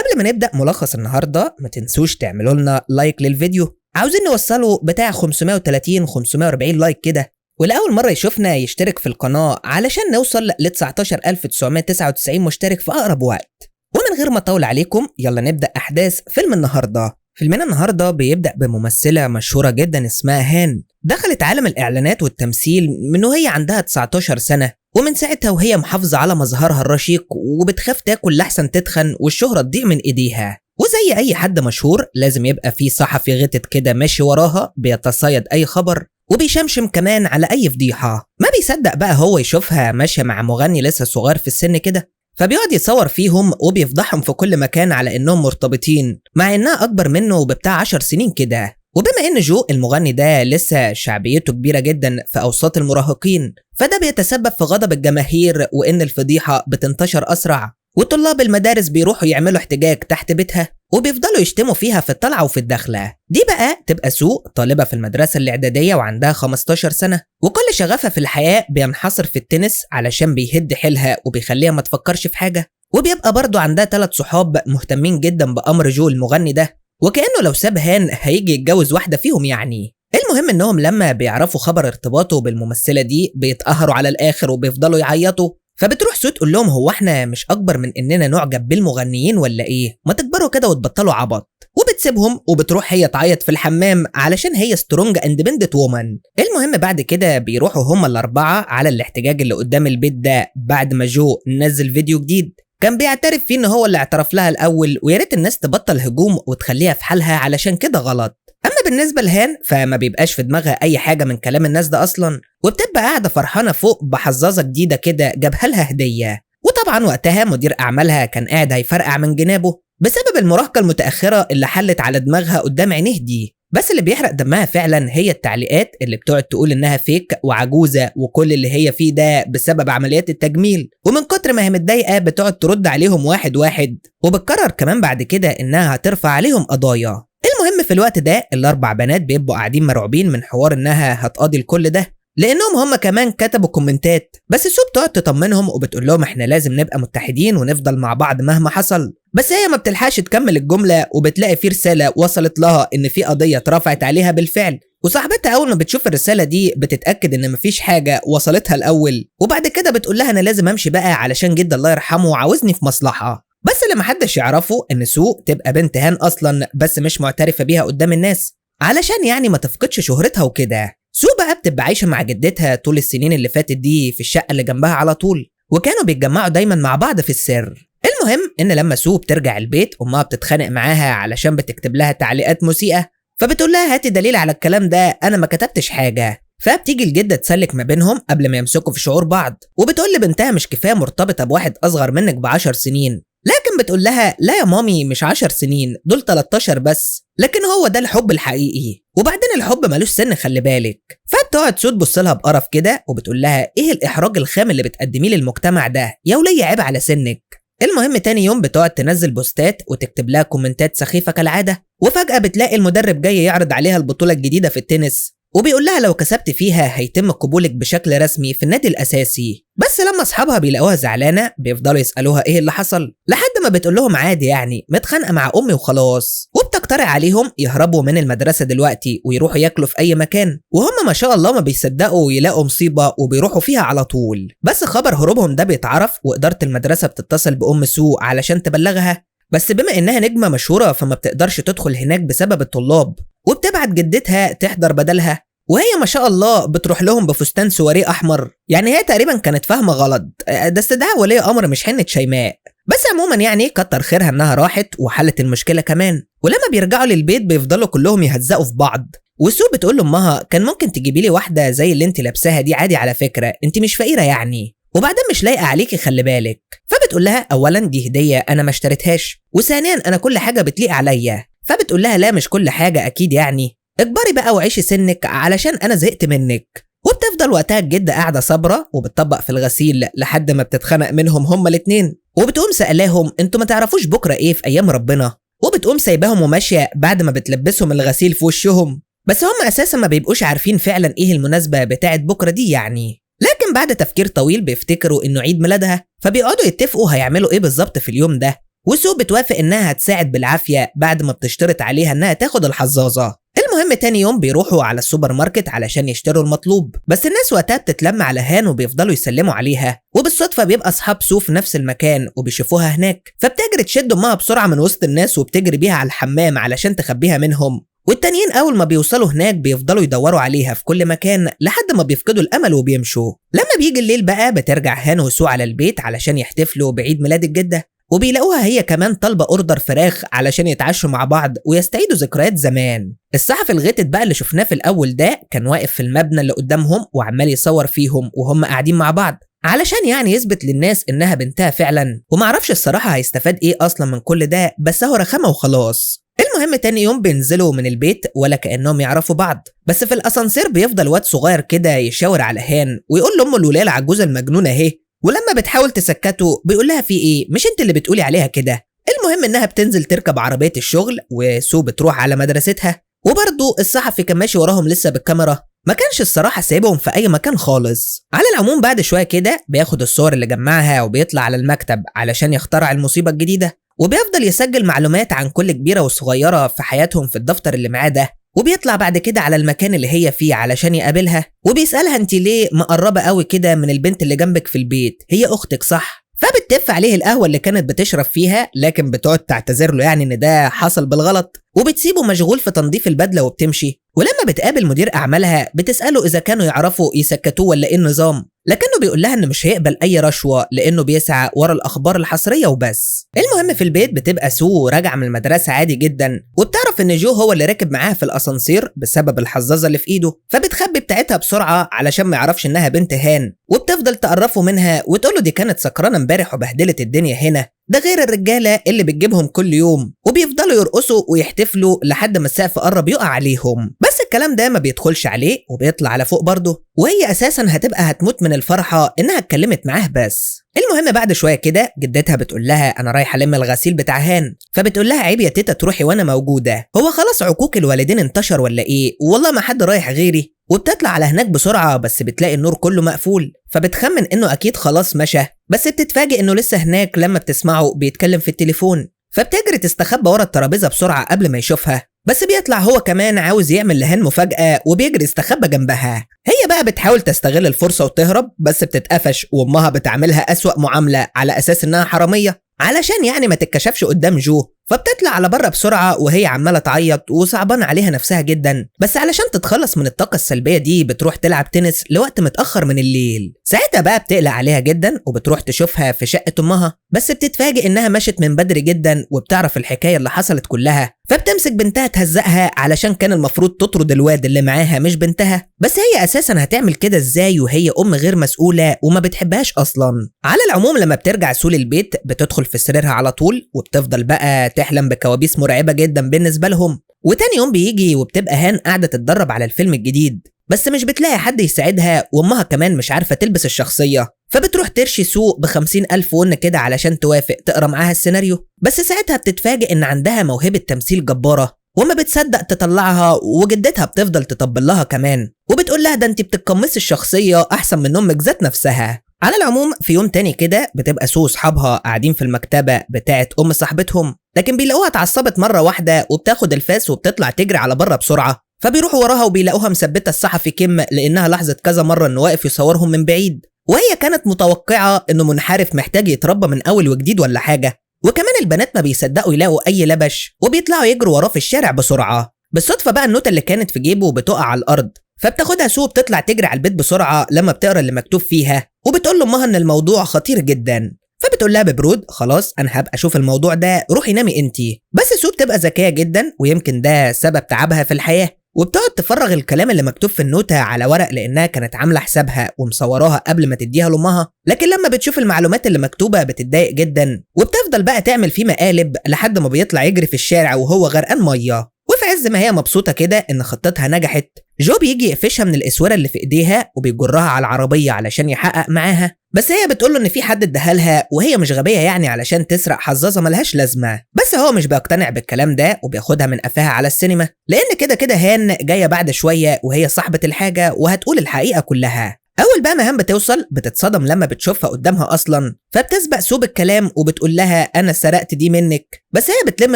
قبل ما نبدأ ملخص النهاردة ما تنسوش تعملوا لنا لايك للفيديو. عاوزين نوصله بتاع 530-540 لايك كده، والأول مرة يشوفنا يشترك في القناة علشان نوصل ل 19999 مشترك في أقرب وقت. ومن غير ما أطول عليكم يلا نبدأ أحداث فيلم النهاردة. فيلمنا النهاردة بيبدأ بممثلة مشهورة جدا اسمها هان، دخلت عالم الإعلانات والتمثيل من وهي عندها 19 سنة، ومن ساعتها وهي محافظة على مظهرها الرشيق وبتخاف تاكل لحسن تتخن والشهرة تضيع من إيديها. وزي أي حد مشهور لازم يبقى في صحفي غتت كده ماشي وراها بيتصيد أي خبر وبيشمشم كمان على أي فضيحة. ما بيصدق بقى هو يشوفها ماشية مع مغني لسه صغير في السن كده، فبيقعد يصور فيهم وبيفضحهم في كل مكان على إنهم مرتبطين مع إنها أكبر منه بتاع 10 سنين كده. وبما إن جو المغني ده لسه شعبيته كبيرة جدا في أوساط المراهقين، فده بيتسبب في غضب الجماهير وإن الفضيحة بتنتشر أسرع، وطلاب المدارس بيروحوا يعملوا احتجاج تحت بيتها وبيفضلوا يشتموا فيها في الطلعة وفي الدخلة. دي بقى تبقى سو طالبة في المدرسة الإعدادية وعندها 15 سنة، وكل شغفها في الحياة بينحصر في التنس علشان بيهد حيلها وبيخليها ما تفكرش في حاجة. وبيبقى برضو عندها 3 صحاب مهتمين جدا بأمر جو المغني ده، وكأنه لو ساب هان هيجي يتجوز واحدة فيهم يعني. المهم انهم لما بيعرفوا خبر ارتباطه بالممثلة دي بيتقهروا على الآخر وبيفضلوا يعيطوا. فبتروح سو تقول لهم هو احنا مش اكبر من اننا نعجب بالمغنيين ولا ايه؟ ما تكبروا كده وتبطلوا عبط. وبتسيبهم وبتروح هي تعيط في الحمام علشان هي سترونج اندبندنت وومن. المهم بعد كده بيروحوا هما الاربعه على الاحتجاج اللي قدام البيت ده بعد ما جو نزل فيديو جديد كان بيعترف فيه ان هو اللي اعترف لها الاول، ويا ريت الناس تبطل هجوم وتخليها في حالها علشان كده غلط. اما بالنسبه لهان فما بيبقاش في دماغها اي حاجه من كلام الناس ده اصلا، وبتبقى قاعده فرحانه فوق بحظاظه جديده كده جابها لها هديه. وطبعا وقتها مدير اعمالها كان قاعد هيفرقع من جنابه بسبب المراهقه المتاخره اللي حلت على دماغها قدام عينيه دي. بس اللي بيحرق دمها فعلا هي التعليقات اللي بتقعد تقول انها فيك وعجوزه وكل اللي هي فيه ده بسبب عمليات التجميل، ومن كتر ما هي متضايقه بتقعد ترد عليهم واحد واحد، وبتقرر كمان بعد كده انها هترفع عليهم قضايا. المهم في الوقت ده ال4 بنات بيبقوا قاعدين مرعوبين من حوار انها هتقاضي الكل ده، لانهم هم كمان كتبوا كومنتات. بس سو بتقعد تطمنهم وبتقول لهم احنا لازم نبقى متحدين ونفضل مع بعض مهما حصل. بس هي ما بتلحقش تكمل الجمله وبتلاقي في رساله وصلت لها ان في قضيه اترفعت عليها بالفعل، وصاحبتها اول ما بتشوف الرساله دي بتتاكد ان مفيش حاجه وصلتها الاول، وبعد كده بتقول لها انا لازم امشي بقى علشان جد الله يرحمه عاوزني في مصلحه. بس اللي محدش يعرفه ان سو تبقى بنت هان اصلا بس مش معترفه بيها قدام الناس علشان يعني ما تفقدش شهرتها وكده. سو بقى بتبقى عايشه مع جدتها طول السنين اللي فاتت دي في الشقه اللي جنبها على طول، وكانوا بيتجمعوا دايما مع بعض في السر. المهم ان لما سو بترجع البيت امها بتتخانق معاها علشان بتكتب لها تعليقات مسيئه، فبتقول لها هاتي دليل على الكلام ده انا ما كتبتش حاجه. فبتيجي الجده تسلك ما بينهم قبل ما يمسكوا في شعور بعض، وبتقول لبنتها مش كفايه مرتبطه بواحد اصغر منك ب10 سنين، لكن بتقول لها لا يا مامي مش 10 سنين دول 13 بس، لكن هو ده الحب الحقيقي، وبعدين الحب ملوش سن خلي بالك. فبتقعد سو تبص لها بقرف كده وبتقول لها ايه الاحراج الخام اللي بتقدميه للمجتمع ده يا وليه عيب على سنك. المهم تاني يوم بتقعد تنزل بوستات وتكتب لها كومنتات سخيفه كالعاده، وفجاه بتلاقي المدرب جاي يعرض عليها البطوله الجديده في التنس، وبيقول لها لو كسبت فيها هيتم قبولك بشكل رسمي في النادي الاساسي. بس لما اصحابها بيلاقوها زعلانه بيفضلوا يسالوها ايه اللي حصل، لحد ما بتقول لهم عادي يعني متخانقه مع امي وخلاص، وبتقترح عليهم يهربوا من المدرسه دلوقتي ويروحوا ياكلوا في اي مكان، وهم ما شاء الله ما بيصدقوا ويلاقوا مصيبه وبيروحوا فيها على طول. بس خبر هروبهم ده بيتعرف واداره المدرسه بتتصل بام سو علشان تبلغها، بس بما انها نجمه مشهوره فما بتقدرش تدخل هناك بسبب الطلاب، وبتبعت جدتها تحضر بدلها، وهي ما شاء الله بتروح لهم بفستان سواريه احمر. يعني هي تقريبا كانت فاهمه غلط، ده استدعاء ولي امر مش حنه شيماء. بس عموما يعني كتر خيرها انها راحت وحلت المشكله كمان. ولما بيرجعوا للبيت بيفضلوا كلهم يهزقوا في بعض، وسو بتقول لامها كان ممكن تجيبي لي واحده زي اللي انت لابساها دي عادي على فكره، انت مش فقيره يعني، وبعدين مش لايقه عليكي خلي بالك. فبتقول لها اولا دي هديه انا ما اشتريتهاش، وثانيا انا كل حاجه بتليق عليا. فبتقول لها لا مش كل حاجه اكيد يعني، اكبري بقى وعيشي سنك علشان انا زهقت منك. وبتفضل وقتها الجده قاعده صابره وبتطبق في الغسيل لحد ما بتتخانق منهم هما الاتنين، وبتقوم سألاهم انتوا ما تعرفوش بكره ايه في ايام ربنا، وبتقوم سايباهم وماشيه بعد ما بتلبسهم الغسيل في وشهم. بس هم اساسا ما بيبقوش عارفين فعلا ايه المناسبه بتاعت بكره دي يعني. لكن بعد تفكير طويل بيفتكروا انه عيد ميلادها، فبيقعدوا يتفقوا هيعملوا ايه بالظبط في اليوم ده. وسو بتوافق انها هتساعد بالعافيه بعد ما بتشترط عليها انها تاخد الحظاظه. المهم تاني يوم بيروحوا على السوبر ماركت علشان يشتروا المطلوب، بس الناس وقتها بتتلم على هان وبيفضلوا يسلموا عليها، وبالصدفه بيبقى اصحاب سو في نفس المكان وبيشوفوها هناك، فبتجري تشد امها بسرعه من وسط الناس وبتجري بيها على الحمام علشان تخبيها منهم. والتانيين اول ما بيوصلوا هناك بيفضلوا يدوروا عليها في كل مكان لحد ما بيفقدوا الامل وبيمشوا. لما بيجي الليل بقى بترجع هان وسو على البيت علشان يحتفلوا بعيد ميلاد الجده، وبيلاقوها هي كمان طالبه اوردر فراخ علشان يتعشوا مع بعض ويستعيدوا ذكريات زمان. الصحفي الغيتت بقى اللي شفناه في الاول ده كان واقف في المبنى اللي قدامهم وعمال يصور فيهم وهم قاعدين مع بعض علشان يعني يثبت للناس انها بنتها فعلا، ومعرفش الصراحه هيستفاد ايه اصلا من كل ده، بس هو رخامه وخلاص. المهم تاني يوم بينزلوا من البيت ولا كأنهم يعرفوا بعض، بس في الاسانسير بيفضل واد صغير كده يشاور على هان ويقول لامه الولايه العجوزه المجنونه اهي، ولما بتحاول تسكته بيقول لها في ايه، مش انت اللي بتقولي عليها كده. المهم انها بتنزل تركب عربيه الشغل وسو بتروح على مدرستها، وبرضه الصحفي كان ماشي وراهم لسه بالكاميرا، ما كانش الصراحه سايبهم في اي مكان خالص. على العموم بعد شويه كده بياخد الصور اللي جمعها وبيطلع على المكتب علشان يخترع المصيبه الجديده، وبيفضل يسجل معلومات عن كل كبيره وصغيره في حياتهم في الدفتر اللي معاه ده، وبيطلع بعد كده على المكان اللي هي فيه علشان يقابلها، وبيسألها انت ليه مقربة قوي كده من البنت اللي جنبك في البيت، هي اختك صح؟ فبتتف عليه القهوة اللي كانت بتشرب فيها، لكن بتقعد تعتذر له يعني ان ده حصل بالغلط، وبتسيبه مشغول في تنظيف البدلة وبتمشي. ولما بتقابل مدير اعمالها بتسأله اذا كانوا يعرفوا يسكتوه ولا ايه النظام، لكنه بيقول لها انه مش هيقبل اي رشوة لانه بيسعى ورا الاخبار الحصرية وبس. المهم في البيت بتبقى سو راجعة من المدرسة عادي جدا، وبتعرف ان جو هو اللي راكب معاها في الاسانسير بسبب الحظاظة اللي في ايده، فبتخبي بتاعتها بسرعة علشان ما يعرفش انها بنت هان، وبتفضل تقرفه منها وتقوله دي كانت سكرانة امبارح وبهدلت الدنيا هنا، ده غير الرجالة اللي بتجيبهم كل يوم، وبيفضلوا يرقصوا ويحتفلوا لحد ما السقف قرب يقع عليهم. بس الكلام ده ما بيدخلش عليه وبيطلع على فوق برضه، وهي اساسا هتبقى هتموت من الفرحة انها اتكلمت معاه بس. المهم بعد شويه كده جدتها بتقول لها انا رايحه الم الغسيل بتاع هان، فبتقول لها عيب يا تيتا تروحي وانا موجوده، هو خلاص عقوق الوالدين انتشر ولا ايه، والله ما حد رايح غيري. وبتطلع على هناك بسرعه بس بتلاقي النور كله مقفول، فبتخمن انه اكيد خلاص مشى، بس بتتفاجئ انه لسه هناك لما بتسمعه بيتكلم في التليفون، فبتجري تستخبى ورا الترابيزه بسرعه قبل ما يشوفها، بس بيطلع هو كمان عاوز يعمل لهان مفاجاه وبيجري يستخبى جنبها. هي بقى بتحاول تستغل الفرصه وتهرب، بس بتتقفش وامها بتعملها اسوأ معامله على اساس انها حراميه علشان يعني ما تتكشفش قدام جو، فبتطلع على بره بسرعه وهي عماله تعيط وصعبان عليها نفسها جدا، بس علشان تتخلص من الطاقه السلبيه دي بتروح تلعب تنس لوقت متاخر من الليل. ساعتها بقى بتقلق عليها جدا وبتروح تشوفها في شقه امها، بس بتتفاجئ انها مشت من بدري جدا وبتعرف الحكايه اللي حصلت كلها، فبتمسك بنتها تهزقها علشان كان المفروض تطرد الواد اللي معاها مش بنتها، بس هي اساسا هتعمل كده ازاي وهي ام غير مسؤوله وما بتحبهاش اصلا. على العموم لما بترجع سول البيت بتدخل في سريرها على طول وبتفضل بقى تحلم بكوابيس مرعبه جدا بالنسبه لهم. وتاني يوم بيجي وبتبقى هان قاعده تتدرب على الفيلم الجديد، بس مش بتلاقي حد يساعدها وامها كمان مش عارفه تلبس الشخصيه، فبتروح ترشي سوق ب50,000 ون كده علشان توافق تقرا معاها السيناريو، بس ساعتها بتتفاجئ ان عندها موهبه تمثيل جباره وما بتصدق تطلعها، وجدتها بتفضل تطبل لها كمان وبتقول لها ده انت بتتقمصي الشخصيه احسن من امك ذات نفسها. على العموم في يوم تاني كده بتبقى سو واصحابها قاعدين في المكتبه بتاعه ام صاحبتهم، لكن بيلاقوها اتعصبت مره واحده وبتاخد الفاس وبتطلع تجري على بره بسرعه، فبيروحوا وراها وبيلاقوها مثبته الصحفي كيم لانها لاحظت كذا مره انه واقف يصورهم من بعيد، وهي كانت متوقعه انه منحرف محتاج يتربى من اول وجديد ولا حاجه. وكمان البنات ما بيصدقوا يلاقوا اي لبش وبيطلعوا يجروا وراه في الشارع بسرعه. بالصدفه بقى النوتة اللي كانت في جيبه بتقع على الارض، فبتاخدها سو بتطلع تجري على البيت بسرعه لما بتقرا اللي مكتوب فيها، وبتقول لامها ان الموضوع خطير جدا، فبتقول لها ببرود خلاص انا هبقى اشوف الموضوع ده، روحي نامي انتي. بس سو بتبقى ذكيه جدا ويمكن ده سبب تعبها في الحياه، وبتقعد تفرغ الكلام اللي مكتوب في النوتة على ورق لانها كانت عامله حسابها ومصوراها قبل ما تديها لامها، لكن لما بتشوف المعلومات اللي مكتوبه بتتضايق جدا وبتفضل بقى تعمل فيه مقالب لحد ما بيطلع يجري في الشارع وهو غرقان ميه. وفي عز ما هي مبسوطه كده ان خطتها نجحت، جو بيجي يقفشها من الاسوره اللي في ايديها وبيجرها على العربيه علشان يحقق معاها، بس هي بتقوله ان في حد اداها لها وهي مش غبيه يعني علشان تسرق حظاظه ملهاش لازمه، بس هو مش بيقتنع بالكلام ده وبياخدها من قفاها على السينما، لان كده كده هان جايه بعد شويه وهي صاحبه الحاجه وهتقول الحقيقه كلها. اول بقى مهام بتوصل بتتصدم لما بتشوفها قدامها اصلا، فبتسبق سوب الكلام وبتقول لها انا سرقت دي منك، بس هي بتلم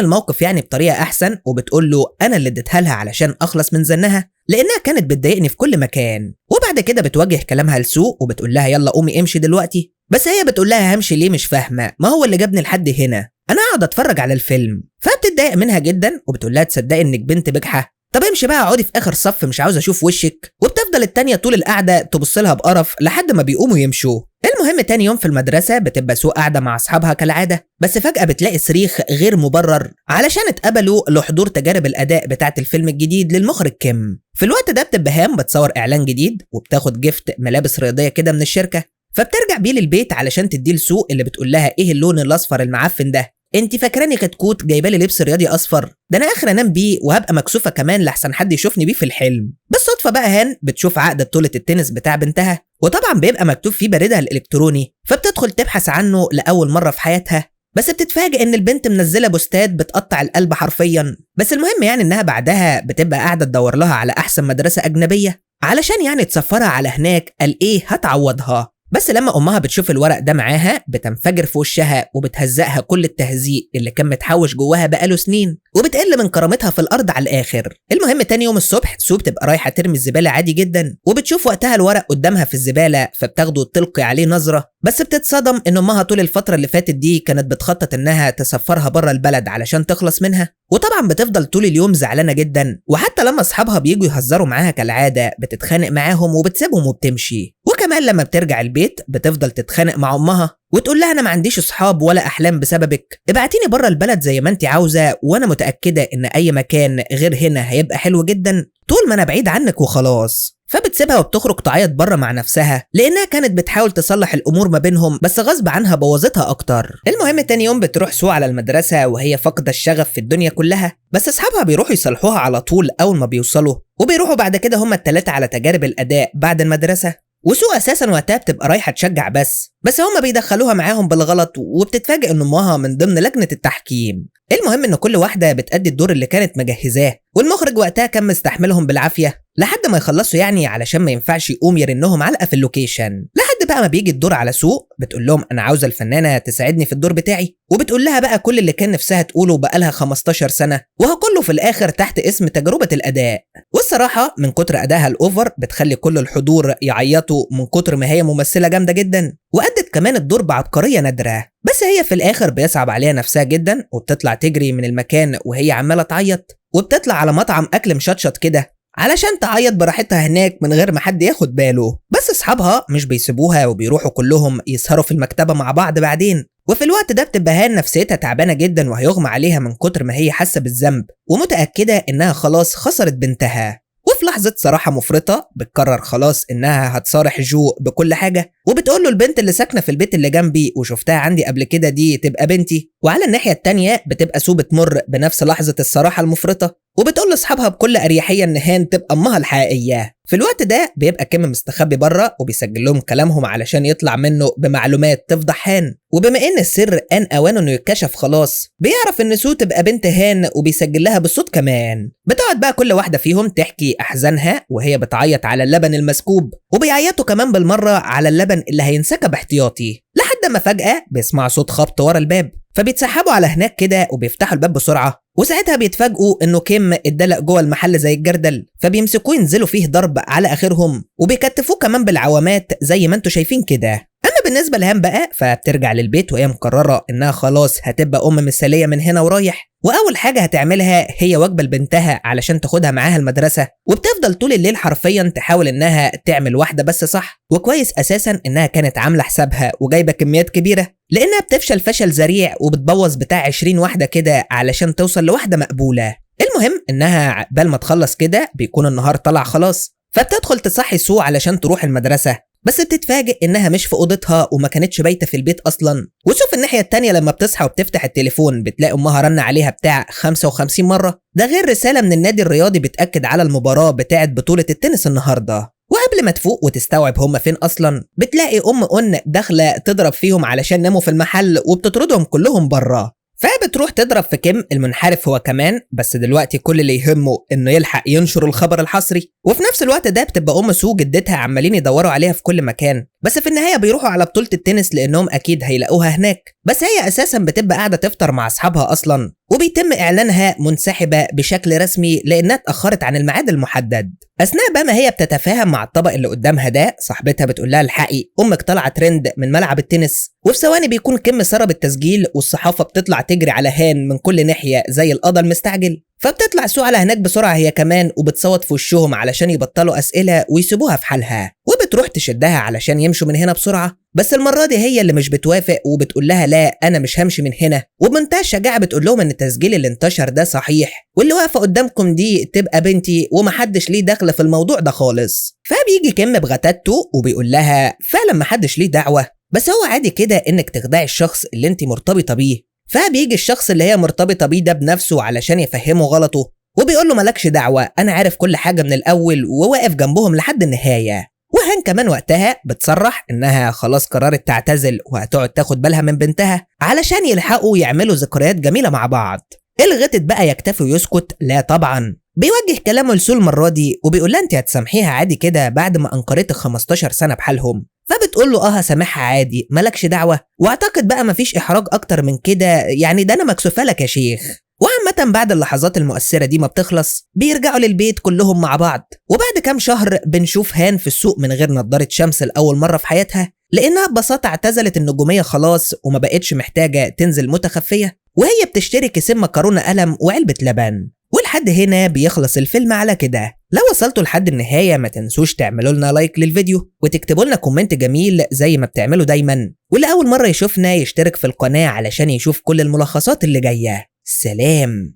الموقف يعني بطريقه احسن وبتقول له انا اللي اديتها لها علشان اخلص من زنها لانها كانت بتضايقني في كل مكان. وبعد كده بتوجه كلامها لسو وبتقول لها يلا قومي امشي دلوقتي، بس هي بتقول لها همشي ليه مش فاهمه، ما هو اللي جابني لحد هنا، انا اقعد اتفرج على الفيلم. فبتتضايق منها جدا وبتقول لها تصدقي انك بنت بجحه، طب امشي بقى اقعدي في اخر صف مش عاوز اشوف وشك. وبتفضل التانية طول القعده تبص لها بقرف لحد ما بيقوموا يمشوا. المهم تاني يوم في المدرسه بتبقى سو قاعده مع اصحابها كالعاده، بس فجاه بتلاقي صريخ غير مبرر علشان اتقبلوا لحضور تجارب الاداء بتاعه الفيلم الجديد للمخرج كيم. في الوقت ده بتبقى هام بتصور اعلان جديد وبتاخد جفت ملابس رياضيه كده من الشركه، فبترجع بيه للبيت علشان تديه لسو اللي بتقول لها ايه اللون الاصفر المعفن ده، انت فاكراني كتكوت جايبه لي لبس رياضي اصفر، ده انا اخر انام بيه وهبقى مكسوفه كمان لحسن حد يشوفني بيه في الحلم. بالصدفه بقى هان بتشوف عقد بطوله التنس بتاع بنتها، وطبعا بيبقى مكتوب فيه بريدها الالكتروني، فبتدخل تبحث عنه لاول مره في حياتها، بس بتتفاجئ ان البنت منزله بوستات بتقطع القلب حرفيا. بس المهم يعني انها بعدها بتبقى قاعده تدور لها على احسن مدرسه اجنبيه علشان يعني تسفرها على هناك، قال ايه هتعوضها. بس لما امها بتشوف الورق ده معاها بتنفجر في وشها وبتهزقها كل التهزيق اللي كان متحوش جواها بقاله سنين، وبتقل من كرامتها في الارض على الاخر. المهم تاني يوم الصبح سو بتبقى رايحه ترمي الزباله عادي جدا، وبتشوف وقتها الورق قدامها في الزباله، فبتاخده تلقي عليه نظره، بس بتتصدم ان امها طول الفتره اللي فاتت دي كانت بتخطط انها تسفرها بره البلد علشان تخلص منها. وطبعا بتفضل طول اليوم زعلانه جدا، وحتى لما اصحابها بييجوا يهزروا معاها كالعاده بتتخانق معاهم وبتسيبهم وبتمشي. وكمان لما بترجع البيت بتفضل تتخانق مع امها وتقول لها انا ما عنديش اصحاب ولا احلام بسببك، ابعتيني بره البلد زي ما انت عاوزه، وانا متاكده ان اي مكان غير هنا هيبقى حلو جدا طول ما انا بعيد عنك وخلاص. فبتسيبها وبتخرج تعيط بره مع نفسها لانها كانت بتحاول تصلح الامور ما بينهم، بس غصب عنها بوظتها اكتر. المهم تاني يوم بتروح سو على المدرسه وهي فاقده الشغف في الدنيا كلها، بس اصحابها بيروحوا يصلحوها على طول اول ما بيوصلوا، وبيروحوا بعد كده هما الثلاثه على تجارب الاداء بعد المدرسه. وسو اساسا وقتها بتبقى رايحه تشجع بس هما بيدخلوها معاهم بالغلط، وبتتفاجئ ان امها من ضمن لجنه التحكيم. المهم ان كل واحده بتأدي الدور اللي كانت مجهزاه، والمخرج وقتها كان مستحملهم بالعافيه لحد ما يخلصوا يعني علشان ما ينفعش يقوم يرنهم علقه في اللوكيشن. لحد بقى ما بيجي الدور على سو بتقول لهم انا عاوزه الفنانه تساعدني في الدور بتاعي، وبتقول لها بقى كل اللي كان نفسها تقوله بقالها 15 سنه، وهكله في الاخر تحت اسم تجربه الاداء. والصراحه من كتر ادائها الاوفر بتخلي كل الحضور يعيطوا من كتر ما هي ممثله جامده جدا، وأدت كمان الدور بعبقريه نادره. بس هي في الاخر بيصعب عليها نفسها جدا وبتطلع تجري من المكان وهي عماله تعيط، وبتطلع على مطعم اكل مشطشط كده علشان تعيط براحتها هناك من غير ما حد ياخد باله. بس اصحابها مش بيسيبوها وبيروحوا كلهم يسهروا في المكتبه مع بعض بعدين. وفي الوقت ده بتبقى هان نفسيتها تعبانه جدا وهيغمى عليها من كتر ما هي حاسه بالذنب ومتاكده انها خلاص خسرت بنتها. وفي لحظة صراحة مفرطة بتقرر خلاص انها هتصارح جو بكل حاجة، وبتقول له البنت اللي ساكنة في البيت اللي جنبي وشفتها عندي قبل كده دي تبقى بنتي. وعلى الناحية التانية بتبقى سو بتمر بنفس لحظة الصراحة المفرطة، وبتقول لاصحابها بكل اريحية ان هان تبقى امها الحقيقية. في الوقت ده بيبقى كيم مستخبي بره وبيسجل لهم كلامهم علشان يطلع منه بمعلومات تفضح هان، وبما ان السر ان اوانه انه يتكشف خلاص بيعرف ان سو تبقى بنت هان وبيسجل لها بالصوت كمان. بتقعد بقى كل واحدة فيهم تحكي احزانها وهي بتعيط على اللبن المسكوب، وبيعيطوا كمان بالمرة على اللبن اللي هينسكب احتياطي، لحد ما فجأة بيسمعوا صوت خبط ورا الباب، فبيتسحبوا على هناك كده وبيفتحوا الباب بسرعة. وساعتها بيتفاجئوا انه كيم اتدلق جوه المحل زي الجردل، فبيمسكوه ينزلوا فيه ضرب على اخرهم وبيكتفوه كمان بالعوامات زي ما انتوا شايفين كده. اما بالنسبه لهام بقى فبترجع للبيت وهي مقرره انها خلاص هتبقى ام مثاليه من هنا ورايح، واول حاجه هتعملها هي وجبه لبنتها علشان تاخدها معاها المدرسه. وبتفضل طول الليل حرفيا تحاول انها تعمل واحده بس صح، وكويس اساسا انها كانت عامله حسابها وجايبه كميات كبيره، لانها بتفشل فشل ذريع وبتبوظ بتاع 20 واحده كده علشان توصل لواحده مقبوله. المهم انها عقبال ما تخلص كده بيكون النهار طلع خلاص، فبتدخل تصحي سو علشان تروح المدرسه، بس بتتفاجئ انها مش في اوضتها وما كانتش بايته في البيت اصلا. وسو في الناحيه التانيه لما بتصحى وبتفتح التليفون بتلاقي امها رن عليها بتاع 55 مره، ده غير رساله من النادي الرياضي بتاكد على المباراه بتاعه بطوله التنس النهارده. وقبل ما تفوق وتستوعب هما فين اصلا بتلاقي ام داخله تضرب فيهم علشان ناموا في المحل وبتطردهم كلهم بره. فبتروح تضرب في كيم المنحرف هو كمان، بس دلوقتي كل اللي يهمه انه يلحق ينشر الخبر الحصري. وفي نفس الوقت ده بتبقى ام سو جدتها عمالين يدوروا عليها في كل مكان، بس في النهايه بيروحوا على بطوله التنس لانهم اكيد هيلاقوها هناك، بس هي اساسا بتبقى قاعده تفطر مع اصحابها اصلا، وبيتم اعلانها منسحبه بشكل رسمي لانها اتاخرت عن الميعاد المحدد. اثناء بقى ما هي بتتفاهم مع الطبق اللي قدامها ده، صاحبتها بتقول لها الحقي امك طالعه ترند من ملعب التنس، وفي ثواني بيكون كيم سرب التسجيل والصحافه بتطلع تجري على هان من كل ناحيه زي القضا المستعجل. فبتطلع سو على هناك بسرعه هي كمان وبتصوت في وشهم علشان يبطلوا اسئله ويسيبوها في حالها، وبتروح تشدها علشان يمشوا من هنا بسرعه، بس المره دي هي اللي مش بتوافق وبتقول لها لا انا مش همشي من هنا، وبمنتهى الشجاعه بتقول لهم ان التسجيل اللي انتشر ده صحيح، واللي واقفه قدامكم دي تبقى بنتي ومحدش ليه دخل في الموضوع ده خالص. فبيجي كيم بغتاتته وبيقول لها فعلا محدش ليه دعوه، بس هو عادي كده انك تخدعي الشخص اللي انت مرتبطه بيه. فبيجي الشخص اللي هي مرتبطه بيه ده بنفسه علشان يفهمه غلطه، وبيقول له مالكش دعوه انا عارف كل حاجه من الاول وواقف جنبهم لحد النهايه. وهان كمان وقتها بتصرح انها خلاص قررت تعتزل وهتقعد تاخد بالها من بنتها علشان يلحقوا يعملوا ذكريات جميله مع بعض. الغتت بقى يكتفي ويسكت؟ لا طبعا، بيوجه كلامه لسول المره دي وبيقول لها انت هتسامحيها عادي كده بعد ما انكرتك 15 سنه بحالهم. فبتقول له هسامحها عادي مالكش دعوه، واعتقد بقى مفيش احراج اكتر من كده، يعني ده انا مكسوفه لك يا شيخ. وعامة بعد اللحظات المؤثرة دي ما بتخلص بيرجعوا للبيت كلهم مع بعض، وبعد كام شهر بنشوف هان في السوق من غير نضارة شمس لأول مرة في حياتها، لأنها ببساطة اعتزلت النجومية خلاص وما بقتش محتاجة تنزل متخفية، وهي بتشتري كيسين مكرونة قلم وعلبة لبن. ولحد هنا بيخلص الفيلم على كده. لو وصلتوا لحد النهاية ما تنسوش تعملوا لنا لايك للفيديو وتكتبوا لنا كومنت جميل زي ما بتعملوا دايما، واللي أول مرة يشوفنا يشترك في القناة علشان يشوف كل الملخصات اللي جاية. سلام.